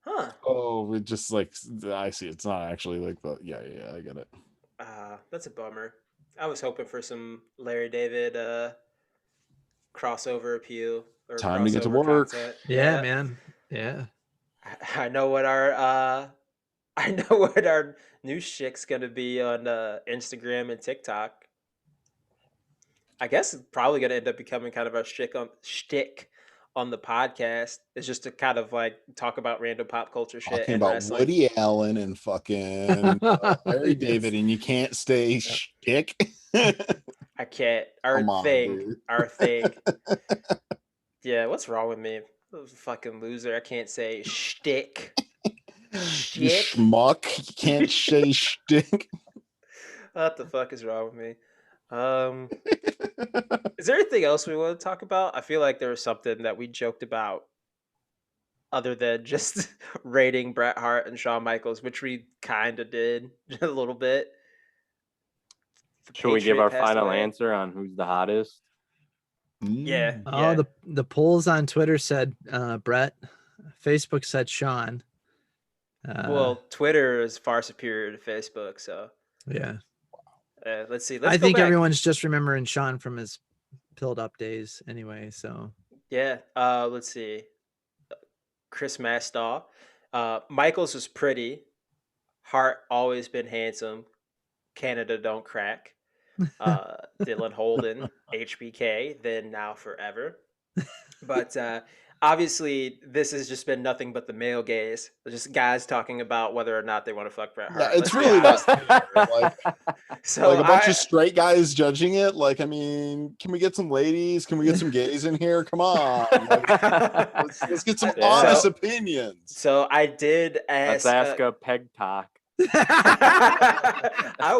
Huh. oh, we just like I see. It's not actually like the yeah, I get it. That's a bummer. I was hoping for some Larry David crossover appeal or Time to get to crossover work. content. Yeah, man. Yeah. I know what our I know what our new shtick's gonna be on Instagram and TikTok. I guess it's probably gonna end up becoming kind of our shtick on the podcast. It's just to kind of like talk about random pop culture shit Talking and about wrestling. Woody Allen and fucking Larry David, and you can't stay shtick. I can't. Our Come on, thing. dude. Our thing. Yeah, what's wrong with me? Fucking loser. I can't say shtick. You Shtick. schmuck. You can't say shtick. What the fuck is wrong with me? Is there anything else we want to talk about? I feel like there was something that we joked about other than just rating Bret Hart and Shawn Michaels, which we kind of did a little bit. The Should we give Patriot our passed final away. answer on who's the hottest? Yeah. Mm. Oh, Yeah. the polls on Twitter said Brett. Facebook said Shawn. Well, Twitter is far superior to Facebook, so yeah. let's see. I Let's go think back. everyone's just remembering Shawn from his pilled up days anyway. So Yeah. Let's see. Chris Mastaw. Michaels was pretty. Hart always been handsome. Canada don't crack. Dylan Holden, HBK, then now forever. But obviously, this has just been nothing but the male gaze. Just guys talking about whether or not they want to fuck Bret Hart. Yeah, it's Let's be really honest. not like So a bunch of straight guys judging it. Like, I mean, can we get some ladies? Can we get some gays in here? Come on, like, let's get some honest opinions. So I did ask. Let's ask a peg talk. I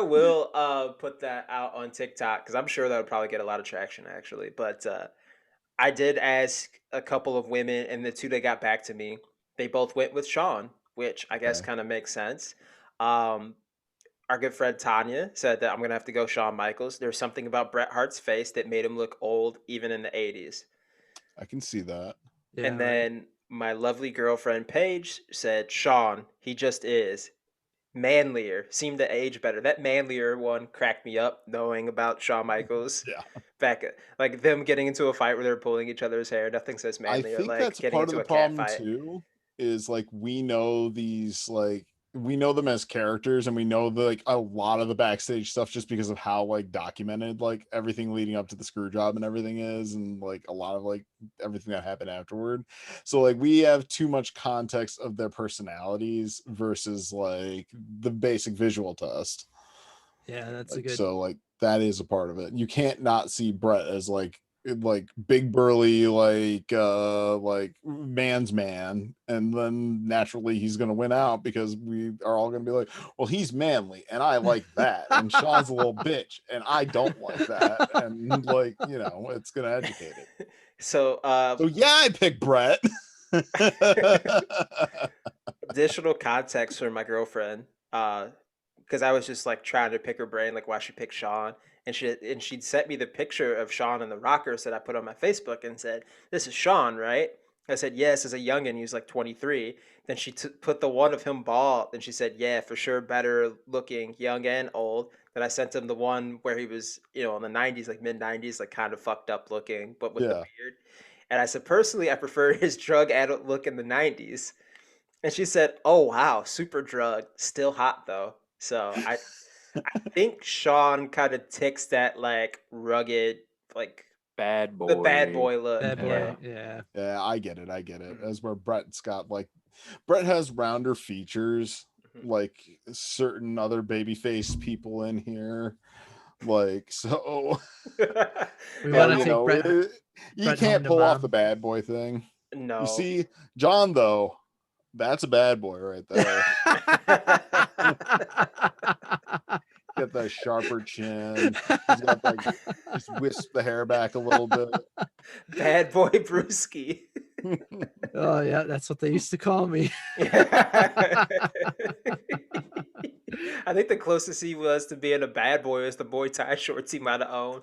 will put that out on TikTok because I'm sure that would probably get a lot of traction actually. But I did ask a couple of women, and the two that got back to me, they both went with Shawn, which I guess kind of makes sense. Our good friend Tanya said that I'm gonna have to go Shawn Michaels. There's something about Bret Hart's face that made him look old even in the 80s. I can see that. yeah, And then my lovely girlfriend Paige said Shawn, he just is. Manlier, seemed to age better. That manlier one cracked me up knowing about Shawn Michaels. Yeah. Back like them getting into a fight where they're pulling each other's hair. Nothing says I manlier think like that's getting part of into the a cat problem fight. too. Is like we know these like we know them as characters, and we know the, like a lot of the backstage stuff just because of how like documented like everything leading up to the screw job and everything is, and like a lot of like everything that happened afterward. So like we have too much context of their personalities versus like the basic visual test. Yeah, that's like, a good. So like that is a part of it. You can't not see Bret as like big burly like man's man, and then naturally he's gonna win out because we are all gonna be like, well, he's manly and I like that, and Shawn's a little bitch and I don't like that, and like, you know, it's gonna educate it. So So yeah, I picked Bret. additional context for my girlfriend, because I was just like trying to pick her brain, like why she picked Shawn, and she'd sent me the picture of Shawn and the Rockers that I put on my Facebook and said, "This is Shawn, right?" I said, "Yes," as a youngin. He was like 23. Then she put the one of him bald, and she said, "Yeah, for sure, better looking, young and old." Then I sent him the one where he was, in the 90s, like mid 90s, like kind of fucked up looking, but with the Yeah. beard. And I said, personally, I prefer his drug addict look in the 90s. And she said, "Oh wow, super drug, still hot though." So I think Shawn kind of ticks that like rugged, like Bad the bad boy. boy look. Bad Yeah. boy. Yeah. Yeah, I get it. I get it. Mhm. As where Bret's got like, Bret has rounder features, Mhm. like certain other babyface people in here. Like, so, We Yeah, want to you take know, Bret you Bret can't home to pull off the mom. bad boy thing. You no. see, John, though, that's a bad boy right there. Get that sharper chin. He's got like, just wisp the hair back a little bit. Bad boy Brewski. Oh yeah, that's what they used to call me. I think the closest he was to being a bad boy was the boy tie shorts he might have owned.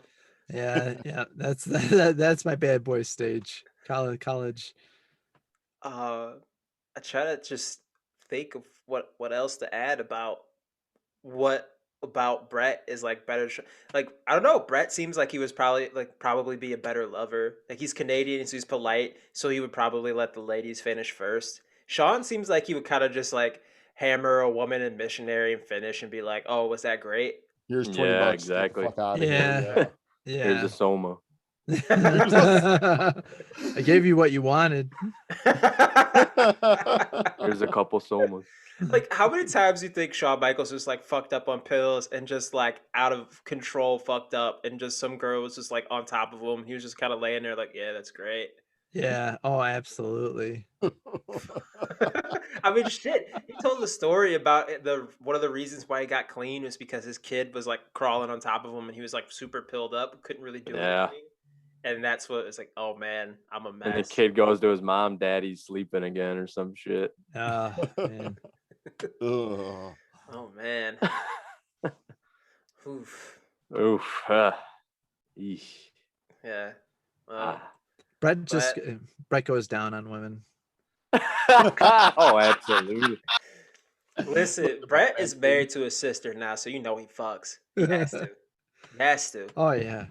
Yeah, that's my bad boy stage. College. I try to just think of what else to add about what about Bret is like better. Like I don't know, Bret seems like he was probably be a better lover. Like he's Canadian, so he's polite, so he would probably let the ladies finish first. Shawn seems like he would kind of just like hammer a woman in missionary and finish and be like, "Oh, was that great?" Here's $20. Yeah, Get the exactly. fuck out of Yeah. here. Here's Yeah. a Soma. I gave you what you wanted. Here's a couple Somas. Like, how many times do you think Shawn Michaels was like fucked up on pills and just like out of control, fucked up, and just some girl was just like on top of him? He was just kind of laying there, like, "Yeah, that's great." Yeah. Oh, absolutely. I mean, shit. He told the story about one of the reasons why he got clean was because his kid was like crawling on top of him, and he was like super pilled up, couldn't really do Yeah. anything, and that's what it's like. Oh man, I'm a And the mess. kid goes to his mom, "Daddy's sleeping again," or some shit. Man. Ugh. Oh man. Oof. Oof. Eesh. Yeah. Well, Ah. Bret goes down on women. Oh, absolutely. listen, Bret is married to his sister now, so you know he fucks. He has to. He has to. Oh yeah,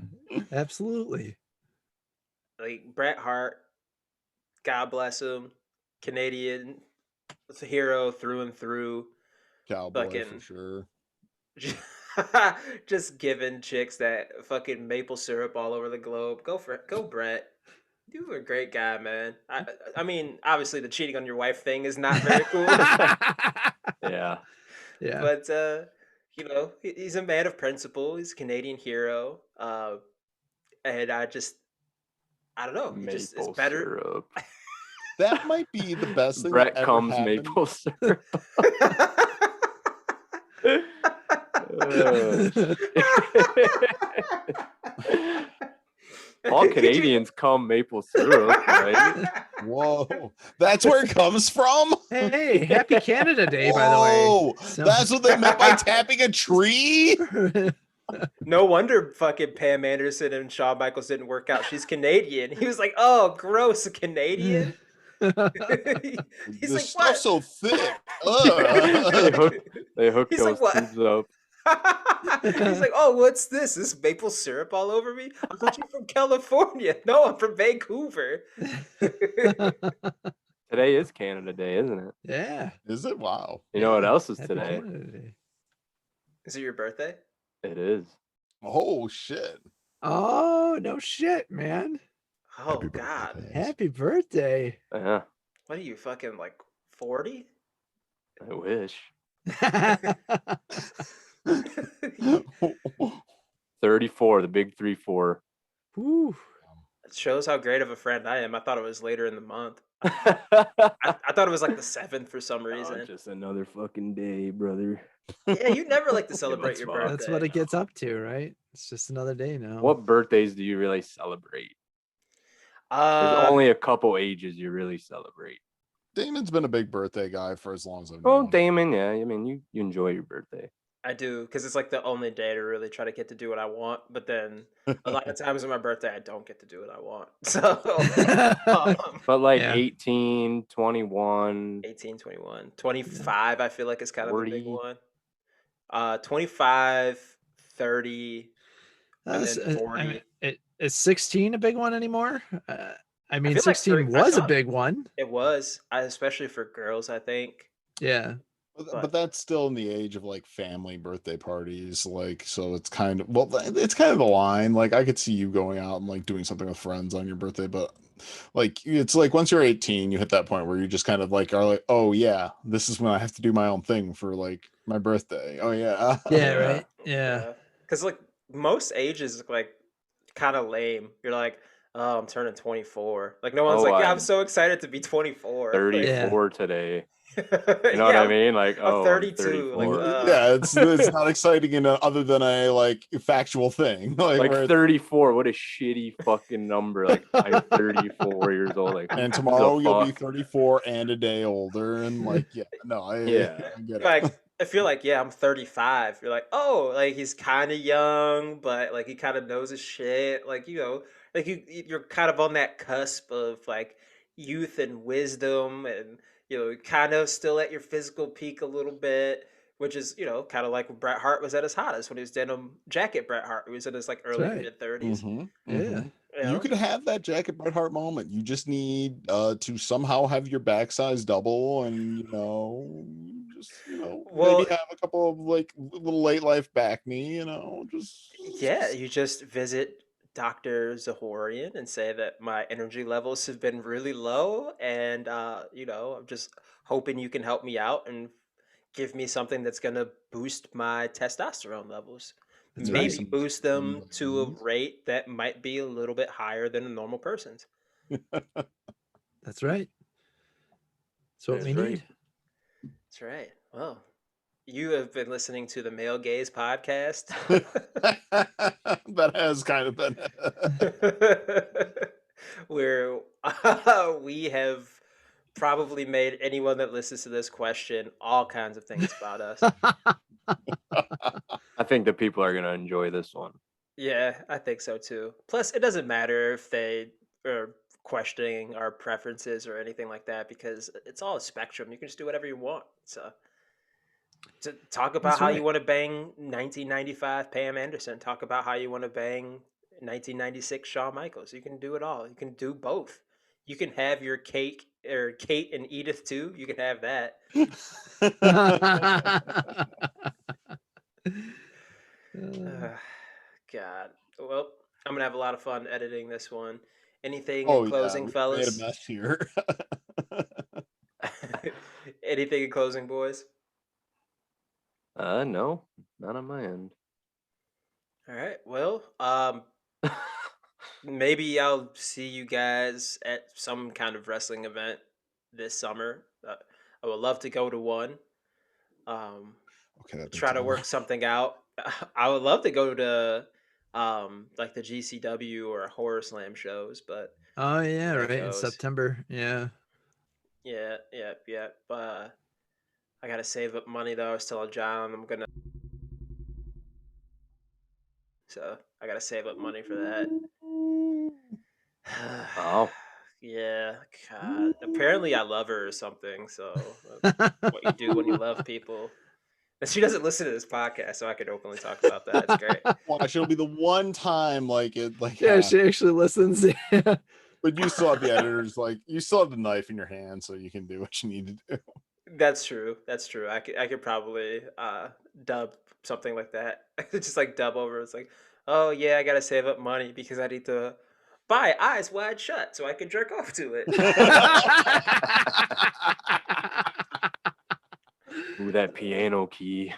absolutely. Like Bret Hart, God bless him, Canadian hero through and through. Cowboy for Fucking sure. just giving chicks that fucking maple syrup all over the globe. Go Bret. You were a great guy, man. I mean, obviously the cheating on your wife thing is not very cool. Yeah. Yeah. But he's a man of principle. He's a Canadian hero. And I don't know. It's Maple better. syrup. That might be the best thing Bret that ever comes happened. maple syrup. All Canadians come maple syrup, right? Whoa, that's where it comes from. Hey, happy Canada Day, by the way. Whoa, that's what they meant by tapping a tree. No wonder fucking Pam Anderson and Shawn Michaels didn't work out. She's Canadian. He was like, "Oh, gross, a Canadian." He's This like, stuff's "What?" so thick. They hook He's those like, "What?" tubes up. He's like, "Oh, what's this? This maple syrup all over me? I thought you're from California." "No, I'm from Vancouver." Today is Canada Day, isn't it? Yeah. Is it? Wow. You know what else is Happy today? Canada Day. Is it your birthday? It is. Oh shit. Oh, no shit, man. Oh Happy birthday, God. Pam. Happy birthday. Yeah, What are you, fucking like 40? I wish. 34, the big 3-4. Woo. It shows how great of a friend I am. I thought it was later in the month. Oh, I thought it was like the 7th for some reason. just another fucking day, brother. Yeah, you never like to celebrate That's your fine. birthday. That's what it gets up to, right? It's just another day now. What birthdays do you really celebrate? There's Uh, only a couple ages you really celebrate. Damon's been a big birthday guy for as long as I've Well, known him. Damon, yeah, I mean, you enjoy your birthday. I do, because it's like the only day to really try to get to do what I want. But then a lot of times on my birthday, I don't get to do what I want. So, But like Yeah. 18, 21, 18, 21, 25, I feel like is kind of the big 40. one. 25, 30, and then I 40. mean, is 16 a big one anymore? I mean, feel like 16 I was a thought big one. it was, especially for girls, I think. Yeah. But that's still in the age of like family birthday parties, like, so it's kind of, well, it's kind of the line. Like, I could see you going out and like doing something with friends on your birthday, but like, it's like once you're 18, you hit that point where you just kind of like are like, oh yeah, this is when I have to do my own thing for like my birthday. Oh yeah. Yeah, right. Yeah. Because like most ages, like kind of lame. You're like, oh, I'm turning 24. Like no one's Oh, like, yeah, I'm I'm so excited to be 24. Like, 34 today. You know yeah, what I mean? Like, I'm oh, 32. I'm Like, 34. Yeah, it's not exciting in other than a like factual thing. Like, Like where it's, 34, what a shitty fucking number. Like, I'm 34 years old. Like, and who tomorrow the you'll be fuck? 34 and a day older, and like, yeah, no, Yeah. I get it. like I feel like, yeah, I'm 35. You're like, oh, like he's kind of young, but like he kind of knows his shit. Like, like you're kind of on that cusp of like youth and wisdom, and kind of still at your physical peak a little bit, which is, kind of like when Bret Hart was at his hottest, when he was denim jacket Bret Hart. He was in his like early to right. mid 30s. Yeah. You could have that jacket Bret Hart moment. You just need to somehow have your backside double, and just maybe Well, have a couple of like little late life back knee. yeah, you just visit Dr. Zahorian and say that my energy levels have been really low, and I'm just hoping you can help me out and give me something that's gonna boost my testosterone levels. That's maybe right. Maybe some boost them to a vitamins. rate that might be a little bit higher than a normal person's. That's right. That's what we That's right. need. That's right. Well, you have been listening to the Male Gaze podcast. That has kind of been. Where we have probably made anyone that listens to this question all kinds of things about us. I think the people are going to enjoy this one. Yeah, I think so too. Plus, it doesn't matter if they are questioning our preferences or anything like that, because it's all a spectrum. You can just do whatever you want. So, to talk about That's how you right. want to bang 1995 Pam Anderson, talk about how you want to bang 1996 Shawn Michaels. You can do it all. You can do both. You can have your cake, or Kate and Edith too. You can have that. God. Well, I'm gonna have a lot of fun editing this one. Anything in Oh yeah, closing, we made a fellas? mess here. Anything in closing, boys? No, not on my end. All right. Well, maybe I'll see you guys at some kind of wrestling event this summer. I would love to go to one. Okay, that big Try to time. work something out. I would love to go to like the GCW or Horror Slam shows, but Oh yeah, that right. In goes. September. Yeah. Yeah, yeah, yeah. I gotta save up money though. I was telling John so I gotta save up money for that. Oh, Yeah, God. Apparently, I love her or something. So what you do when you love people. And she doesn't listen to this podcast, so I could openly talk about that. It's great. Watch, it'll be the one time like it like Yeah, happens. she actually listens. Yeah. But you still have the editors, like you still have the knife in your hand, so you can do what you need to do. That's true. That's true. I could probably dub something like that. Just like dub over. It's like, oh yeah, I gotta save up money because I need to buy Eyes Wide Shut so I can jerk off to it. ooh, that piano key,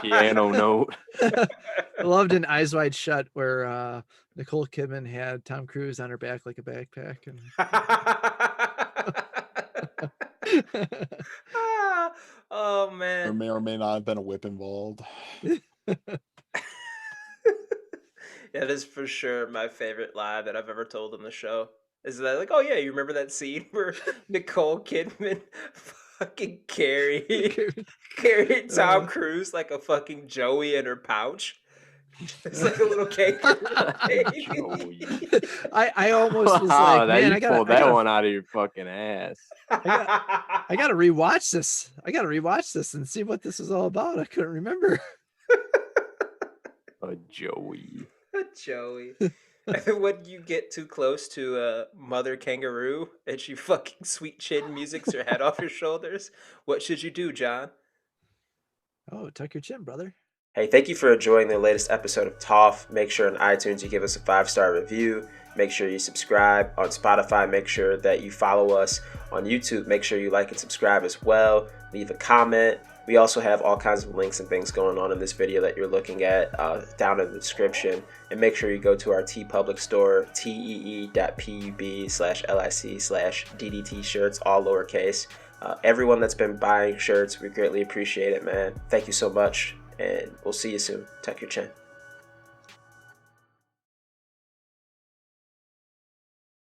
piano note. I loved in Eyes Wide Shut where Nicole Kidman had Tom Cruise on her back like a backpack. Oh There man. may or may not have been a whip involved. Yeah, That is for sure my favorite line that I've ever told on the show. Is that like, oh yeah, you remember that scene where Nicole Kidman fucking carried Tom Cruise like a fucking Joey in her pouch? It's like a little kangaroo baby. I almost was Wow, like, that man, you I gotta, pulled that one out of your fucking ass. I gotta rewatch this. I gotta rewatch this and see what this is all about. I couldn't remember. A Joey. Joey. When you get too close to a mother kangaroo and she fucking sweet chin music's her head off your shoulders, what should you do, John? Oh, tuck your chin, brother. Hey, thank you for enjoying the latest episode of TAWF. Make sure on iTunes you give us a 5-star review. Make sure you subscribe on Spotify. Make sure that you follow us on YouTube. Make sure you like and subscribe as well. Leave a comment. We also have all kinds of links and things going on in this video that you're looking at down in the description. And make sure you go to our TeePublic store, tee.pub/lic/DDT shirts, all lowercase. Everyone that's been buying shirts, we greatly appreciate it, man. Thank you so much. And we'll see you soon. Tuck your chin.